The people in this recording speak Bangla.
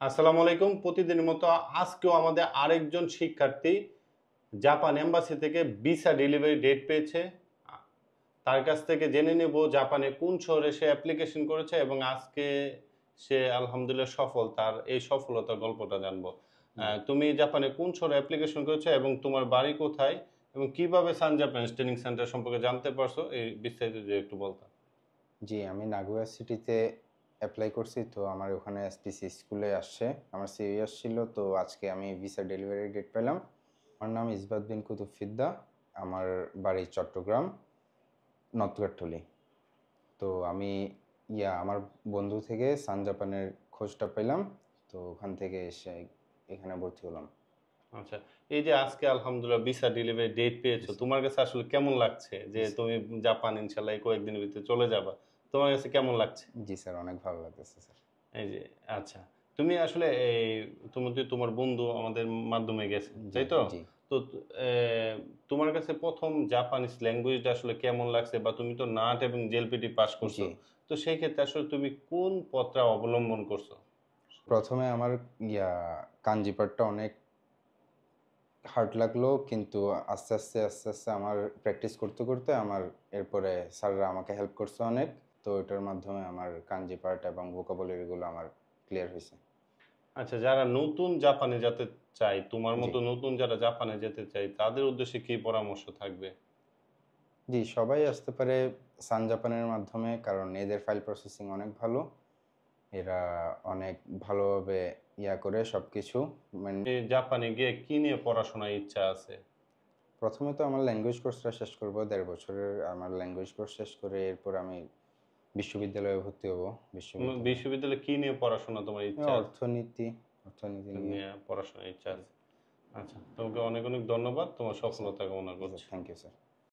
আসসালামু আলাইকুম। প্রতিদিনের মতো আজকেও আমাদের আরেকজন শিক্ষার্থী জাপান এম্বাসি থেকে ভিসা ডেলিভারি ডেট পেয়েছে। আ তার কাছ থেকে জেনে নেব জাপানে কোন শহরে সে অ্যাপ্লিকেশন করেছে এবং আজকে সে আলহামদুলিল্লাহ সফল। তার এই সফলতার গল্পটা জানবো। জি, তুমি জাপানে কোন শহরে অ্যাপ্লিকেশন করেছো এবং তোমার বাড়ি কোথায়? এবং কিভাবে সান জাপানিজ ট্রেনিং সেন্টার সম্পর্কে জানতে পারছো? এই বিস্তারিত যদি একটু বলতা। জি, আমি নাগোয়া সিটিতে এপ্লাই করছি। তো আমার ওখানে এসপিসি স্কুলে আসছে। আমার সিভি আসছিল। তো আজকে আমি ভিসা ডেলিভারি ডেট পেলাম। আমার নাম ইসবাত বিন কুতুব ফিদ্দা। আমার বাড়ি চট্টগ্রাম, নথগাট্টুলি। তো আমি আমার বন্ধু থেকে সান জাপানের খোঁজটা পেলাম। তো ওখান থেকে এসে এখানে ভর্তি হলাম। আচ্ছা। এই যে আজকে আলহামদুলিল্লাহ ভিসা ডেলিভারি ডেট জি পেয়েছো, স্যার। তোমার কাছে আসলে কেমন লাগছে? যে জি স্যার। তুমি জাপান ইনশাআল্লাহ এই কয়েকদিনের ভিতরে চলে যাবা। তোমার কাছে কেমন লাগছে? জি স্যার, অনেক ভালো লাগতেছে স্যার। এই যে আচ্ছা। তুমি আসলে তুমি তো তোমার বন্ধু আমাদের মাধ্যমে গেছে, জি, তাই তো? জি, তো তোমার কাছে ১ম জাপানিজ ল্যাঙ্গুয়েজটা আসলে কেমন লাগছে? বা তুমি তো নাট এবং জেএলপিটি পাস জি। করছো। তো সেই ক্ষেত্রে আসলে তুমি কোন পথটা অবলম্বন করছো? ১ম এ আমার কাঞ্জি পাঠটা অনেক হার্ড লাগলো, কিন্তু আস্তে আস্তে আমার প্র্যাকটিস করতে আমার এরপরে স্যাররা আমাকে হেল্প করছে অনেক। তো এটার মাধ্যমে আমার কাঞ্জি পার্ট এবং vocabulary গুলো আমার ক্লিয়ার হইছে। আচ্ছা, যারা নতুন জাপানে যেতে চায়, তোমার জি। মতো নতুন যারা জাপানে যেতে চায়, তাদের উদ্দেশ্যে কি পরামর্শ থাকবে? জি, সবাই আসতে পারে সান জাপানের মাধ্যমে, কারণ এদের ফাইল প্রসেসিং অনেক ভালো। এরা অনেক ভালোভাবে করে সবকিছু। মানে জাপানে গিয়ে কি নিয়ে পড়াশোনার ইচ্ছা আছে? ১ম এ তো আমার ল্যাঙ্গুয়েজ কোর্সটা শেষ করব। ১.৫ বছরের আমার ল্যাঙ্গুয়েজ কোর্স শেষ করে এরপর আমি বিশ্ববিদ্যালয়ে ভর্তি হব। বিশ্ববিদ্যালয়ে বিশ্ববিদ্যালয়ে কি নিয়ে পড়াশোনা তোমার ইচ্ছা আছে? অর্থনীতি, অর্থনীতি নিয়ে। নিয়ে পড়াশোনার ইচ্ছা জি, আছে। আচ্ছা, তোমাকে অনেক ধন্যবাদ। তোমার জি স্যার। সফলতা কামনা জি স্যার, করছি। Thank you sir.